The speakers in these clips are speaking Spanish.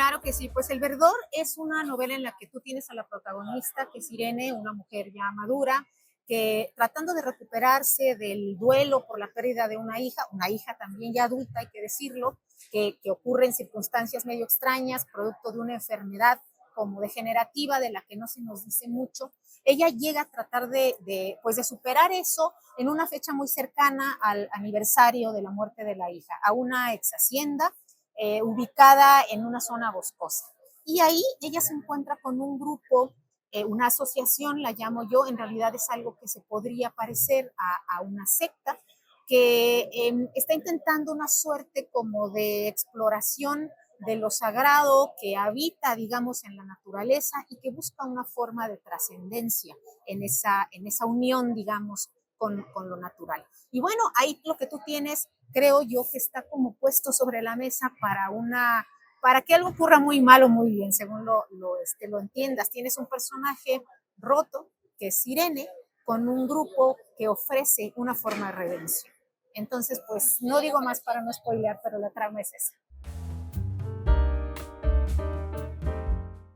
Claro que sí, pues El Verdor es una novela en la que tú tienes a la protagonista, que es Irene, una mujer ya madura, que tratando de recuperarse del duelo por la pérdida de una hija también ya adulta, hay que decirlo, que ocurre en circunstancias medio extrañas, producto de una enfermedad como degenerativa de la que no se nos dice mucho. Ella llega a tratar pues de superar eso en una fecha muy cercana al aniversario de la muerte de la hija, a una ex hacienda ubicada en una zona boscosa. Y ahí ella se encuentra con un grupo, una asociación, la llamo yo, en realidad es algo que se podría parecer a una secta, que está intentando una suerte como de exploración de lo sagrado que habita, digamos, en la naturaleza y que busca una forma de trascendencia en esa unión, digamos, con lo natural. Y bueno, ahí lo que tú tienes, creo yo, que está como puesto sobre la mesa para que algo ocurra muy mal o muy bien, según lo entiendas. Tienes un personaje roto, que es Irene, con un grupo que ofrece una forma de redención. Entonces, pues no digo más para no spoilear, pero la trama es esa.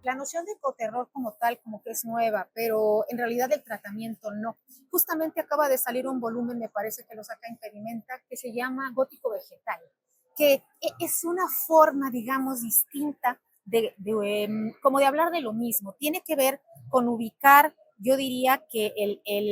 La noción de ecoterror como tal, como que es nueva, pero en realidad el tratamiento no. Justamente acaba de salir un volumen, me parece que lo saca Impedimenta, que se llama Gótico Vegetal, que es una forma, digamos, distinta como de hablar de lo mismo. Tiene que ver con ubicar, yo diría que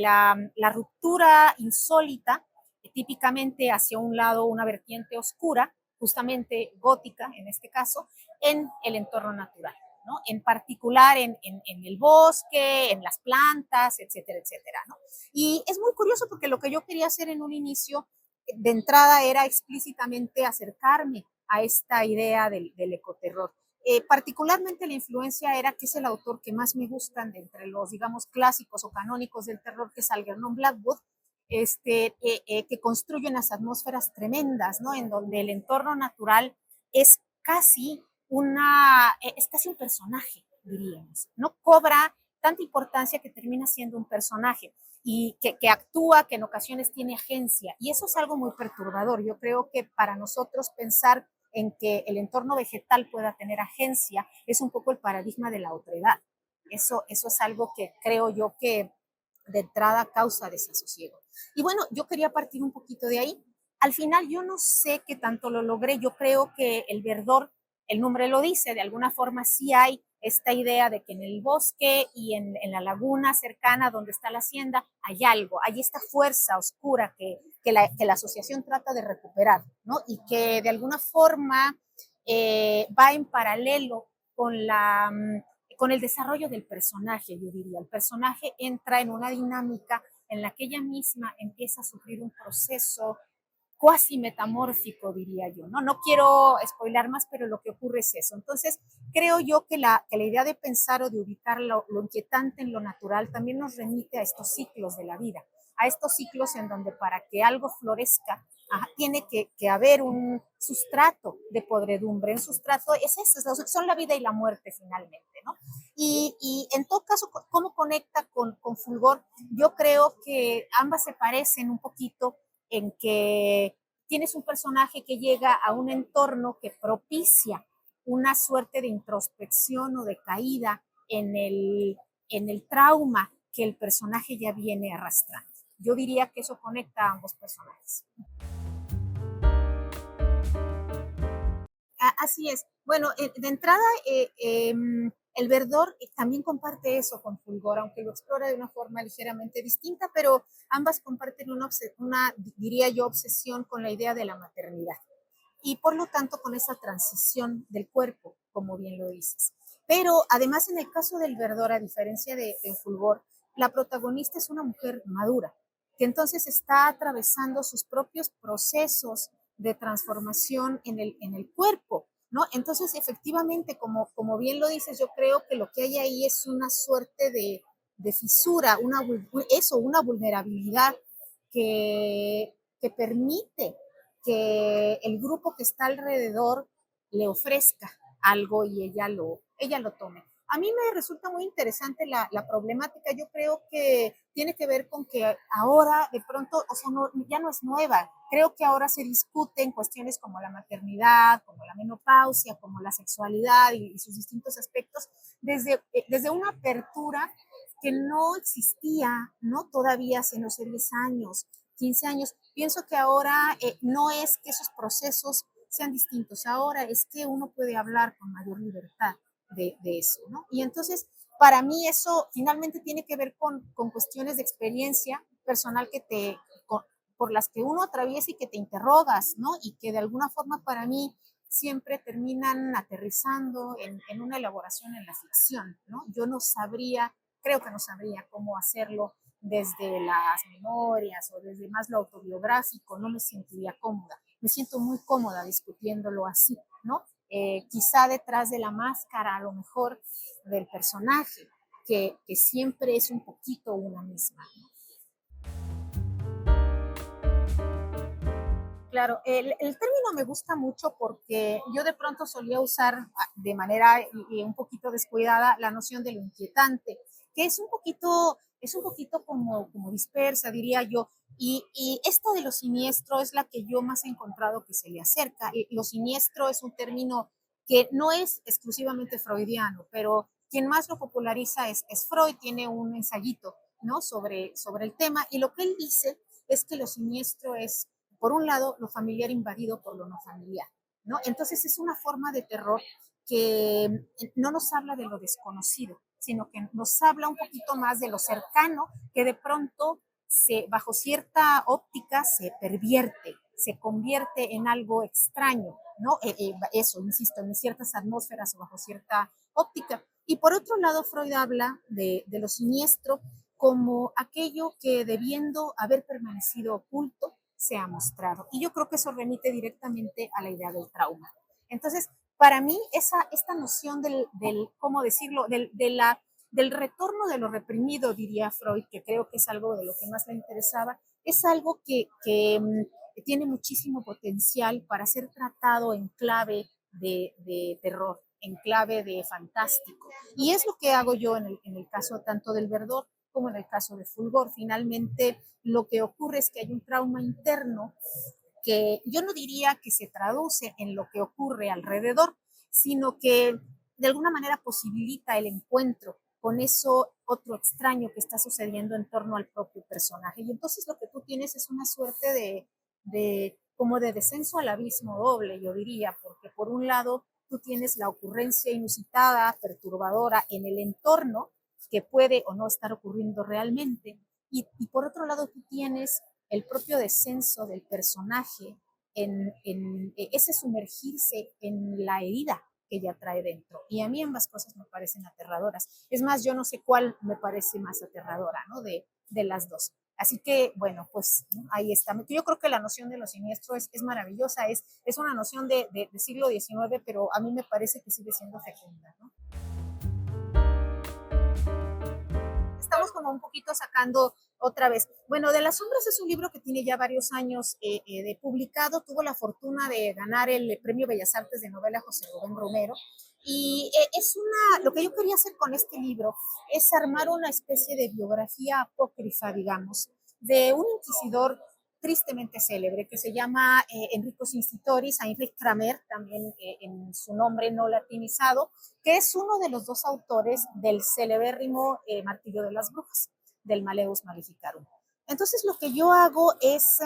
la ruptura insólita, típicamente hacia un lado, una vertiente oscura, justamente gótica en este caso, en el entorno natural. ¿no? En particular en el bosque, en las plantas, etcétera, etcétera. ¿no? Y es muy curioso porque lo que yo quería hacer en un inicio, de entrada, era explícitamente acercarme a esta idea del ecoterror. Particularmente la influencia era que es el autor que más me gustan de entre los, digamos, clásicos o canónicos del terror, que es Algernon Blackwood, que construye unas atmósferas tremendas, ¿no? En donde el entorno natural es casi es casi un personaje, diríamos. No cobra tanta importancia que termina siendo un personaje y que actúa, que en ocasiones tiene agencia. Y eso es algo muy perturbador. Yo creo que para nosotros pensar en que el entorno vegetal pueda tener agencia es un poco el paradigma de la otredad. Eso es algo que creo yo que de entrada causa desasosiego. Y bueno, yo quería partir un poquito de ahí. Al final yo no sé qué tanto lo logré. Yo creo que el verdor, el nombre lo dice, de alguna forma sí hay esta idea de que en el bosque y en la laguna cercana donde está la hacienda hay algo, hay esta fuerza oscura que la asociación trata de recuperar, ¿no? Y que de alguna forma va en paralelo con el desarrollo del personaje, yo diría. El personaje entra en una dinámica en la que ella misma empieza a sufrir un proceso cuasi metamórfico, diría yo, ¿no? No quiero spoilar más, pero lo que ocurre es eso. Entonces, creo yo que la idea de pensar o de ubicar lo inquietante en lo natural también nos remite a estos ciclos de la vida, a estos ciclos en donde para que algo florezca, tiene que haber un sustrato de podredumbre, un sustrato, es eso, son la vida y la muerte finalmente, ¿no? Y en todo caso, ¿cómo conecta con Fulgor? Yo creo que ambas se parecen un poquito en que tienes un personaje que llega a un entorno que propicia una suerte de introspección o de caída en el trauma que el personaje ya viene arrastrando. Yo diría que eso conecta a ambos personajes. Así es. Bueno, de entrada, el Verdor también comparte eso con Fulgor, aunque lo explora de una forma ligeramente distinta, pero ambas comparten diría yo, obsesión con la idea de la maternidad y por lo tanto con esa transición del cuerpo, como bien lo dices. Pero además en el caso del Verdor, a diferencia de Fulgor, la protagonista es una mujer madura, que entonces está atravesando sus propios procesos de transformación en el cuerpo, ¿no? Entonces, efectivamente, como bien lo dices, yo creo que lo que hay ahí es una suerte de fisura, una vulnerabilidad que permite que el grupo que está alrededor le ofrezca algo y ella lo tome. A mí me resulta muy interesante la problemática. Yo creo que tiene que ver con que ahora de pronto, o sea, no, ya no es nueva. Creo que ahora se discuten cuestiones como la maternidad, como la menopausia, como la sexualidad y sus distintos aspectos desde una apertura que no existía, ¿no? Todavía hace, no sé, 10 años, 15 años. Pienso que ahora no es que esos procesos sean distintos, ahora es que uno puede hablar con mayor libertad de eso, ¿no? Y entonces, para mí eso finalmente tiene que ver con cuestiones de experiencia personal por las que uno atraviesa y que te interrogas, ¿no? Y que de alguna forma para mí siempre terminan aterrizando en una elaboración en la ficción, ¿no? Yo no sabría, creo que no sabría cómo hacerlo desde las memorias o desde más lo autobiográfico, no me sentiría cómoda. Me siento muy cómoda discutiéndolo así, ¿no? Quizá detrás de la máscara, a lo mejor, del personaje, que siempre es un poquito una misma, ¿no? Claro, el término me gusta mucho porque yo de pronto solía usar de manera y un poquito descuidada la noción de lo inquietante, que es un poquito como dispersa, diría yo. Y esto de lo siniestro es la que yo más he encontrado que se le acerca. Lo siniestro es un término que no es exclusivamente freudiano, pero quien más lo populariza es Freud, tiene un ensayito, ¿no? sobre el tema, y lo que él dice es que lo siniestro es por un lado, lo familiar invadido por lo no familiar, ¿no? Entonces es una forma de terror que no nos habla de lo desconocido, sino que nos habla un poquito más de lo cercano, que de pronto bajo cierta óptica se pervierte, se convierte en algo extraño, ¿no? Eso, insisto, en ciertas atmósferas o bajo cierta óptica. Y por otro lado, Freud habla de lo siniestro como aquello que debiendo haber permanecido oculto, se ha mostrado. Y yo creo que eso remite directamente a la idea del trauma. Entonces, para mí, esta noción ¿cómo decirlo?, del retorno de lo reprimido, diría Freud, que creo que es algo de lo que más le interesaba, es algo que tiene muchísimo potencial para ser tratado en clave de terror, en clave de fantástico. Y es lo que hago yo en el caso tanto del Verdor como en el caso de Fulgor. Finalmente, lo que ocurre es que hay un trauma interno que yo no diría que se traduce en lo que ocurre alrededor, sino que de alguna manera posibilita el encuentro con eso otro extraño que está sucediendo en torno al propio personaje. Y entonces lo que tú tienes es una suerte como de descenso al abismo doble, yo diría, porque por un lado tú tienes la ocurrencia inusitada, perturbadora en el entorno, que puede o no estar ocurriendo realmente, y por otro lado tú tienes el propio descenso del personaje en ese sumergirse en la herida que ella trae dentro. Y a mí ambas cosas me parecen aterradoras. Es más, yo no sé cuál me parece más aterradora, ¿no? De las dos. Así que, bueno, pues ¿no? Ahí está. Yo creo que la noción de lo siniestro es maravillosa, es una noción de siglo XIX, pero a mí me parece que sigue siendo fecunda, ¿no? Estamos como un poquito sacando otra vez. Bueno, De las sombras es un libro que tiene ya varios años de publicado, tuvo la fortuna de ganar el Premio Bellas Artes de Novela José Rubén Romero, y lo que yo quería hacer con este libro es armar una especie de biografía apócrifa, digamos, de un inquisidor tristemente célebre que se llama Enrico Institoris, Heinrich Kramer, también en su nombre no latinizado, que es uno de los dos autores del celebérrimo Martillo de las Brujas, del Maleus Maleficarum. Entonces lo que yo hago es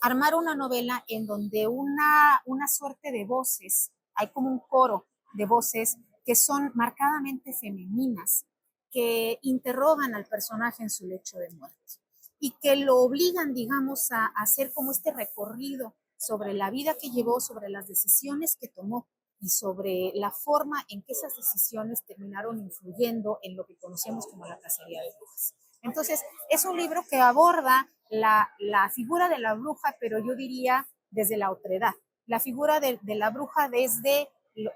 armar una novela en donde una suerte de voces, hay como un coro de voces que son marcadamente femeninas, que interrogan al personaje en su lecho de muerte y que lo obligan, digamos, a hacer como este recorrido sobre la vida que llevó, sobre las decisiones que tomó y sobre la forma en que esas decisiones terminaron influyendo en lo que conocemos como la cacería de brujas. Entonces, es un libro que aborda la figura de la bruja, pero yo diría desde la otredad. La figura de la bruja desde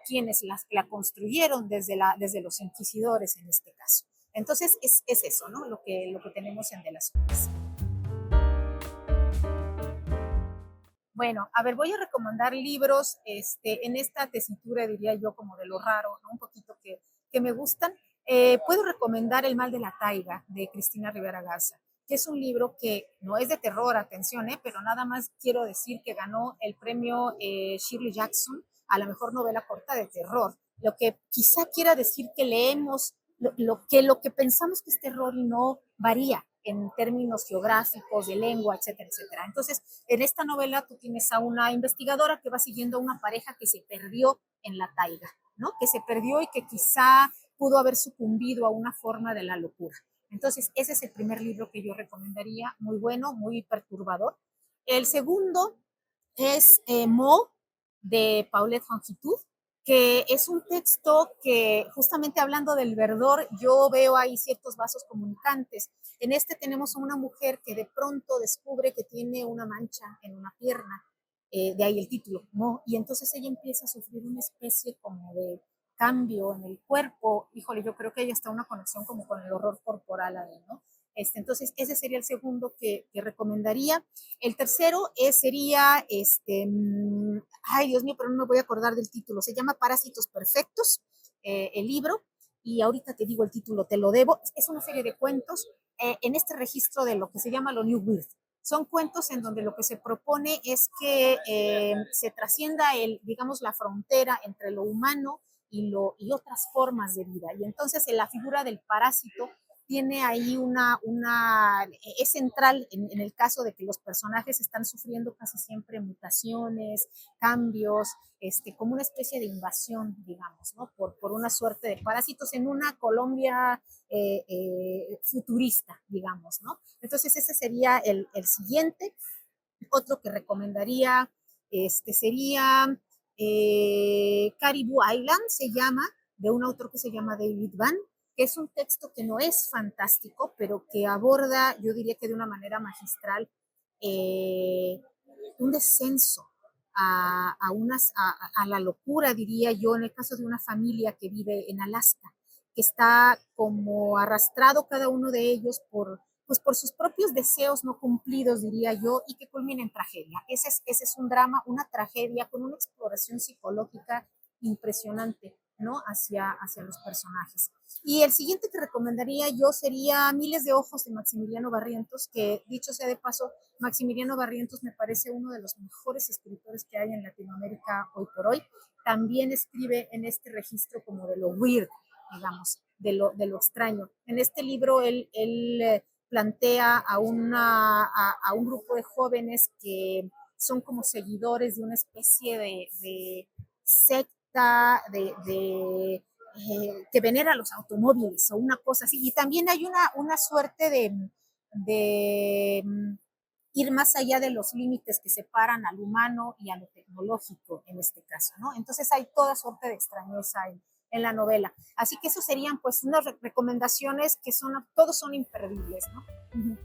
quienes la construyeron, desde los inquisidores en este caso. Entonces, es eso, ¿no? Lo que tenemos en De las Sombras. Bueno, a ver, voy a recomendar libros en esta tesitura, diría yo, como de lo raro, ¿no? Un poquito que me gustan. Puedo recomendar El mal de la taiga de Cristina Rivera Garza, que es un libro que no es de terror, atención, pero nada más quiero decir que ganó el premio Shirley Jackson a la mejor novela corta de terror, lo que quizá quiera decir que leemos lo que pensamos que es terror y no varía en términos geográficos, de lengua, etcétera, etcétera. Entonces, en esta novela tú tienes a una investigadora que va siguiendo a una pareja que se perdió en la taiga, ¿no? Que se perdió y que quizá pudo haber sucumbido a una forma de la locura. Entonces, ese es el primer libro que yo recomendaría, muy bueno, muy perturbador. El segundo es Mo, de Paulette Fongitud, que es un texto que, justamente hablando del verdor, yo veo ahí ciertos vasos comunicantes. En este tenemos a una mujer que de pronto descubre que tiene una mancha en una pierna, de ahí el título, ¿no? Y entonces ella empieza a sufrir una especie como de cambio en el cuerpo. Híjole, yo creo que hay hasta una conexión como con el horror corporal ahí, ¿no? Entonces, ese sería el segundo que recomendaría. El tercero sería, ay Dios mío, pero no me voy a acordar del título, se llama Parásitos Perfectos, el libro, y ahorita te digo el título, te lo debo. Es una serie de cuentos en este registro de lo que se llama lo New Weird. Son cuentos en donde lo que se propone es que se trascienda digamos, la frontera entre lo humano y otras formas de vida. Y entonces la figura del parásito tiene ahí es central en el caso de que los personajes están sufriendo casi siempre mutaciones, cambios, como una especie de invasión, digamos, ¿no? Por una suerte de parásitos en una Colombia futurista, digamos, ¿no? Entonces ese sería el siguiente. Otro que recomendaría sería Caribou Island, se llama, de un autor que se llama David Van, que es un texto que no es fantástico, pero que aborda, yo diría que de una manera magistral, eh, un descenso a la locura, diría yo, en el caso de una familia que vive en Alaska, que está como arrastrado cada uno de ellos por sus propios deseos no cumplidos, diría yo, y que culmina en tragedia. Ese es un drama, una tragedia con una exploración psicológica impresionante, ¿no? Hacia los personajes. Y el siguiente que recomendaría yo sería Miles de ojos de Maximiliano Barrientos, que dicho sea de paso, Maximiliano Barrientos me parece uno de los mejores escritores que hay en Latinoamérica hoy por hoy. También escribe en este registro como de lo weird, digamos, de lo extraño. En este libro él plantea a un grupo de jóvenes que son como seguidores de una especie de secta que venera los automóviles o una cosa así. Y también hay una suerte de ir más allá de los límites que separan al humano y a lo tecnológico en este caso, ¿no? Entonces hay toda suerte de extrañeza en la novela. Así que eso serían pues unas recomendaciones que todos son imperdibles, ¿no? Uh -huh.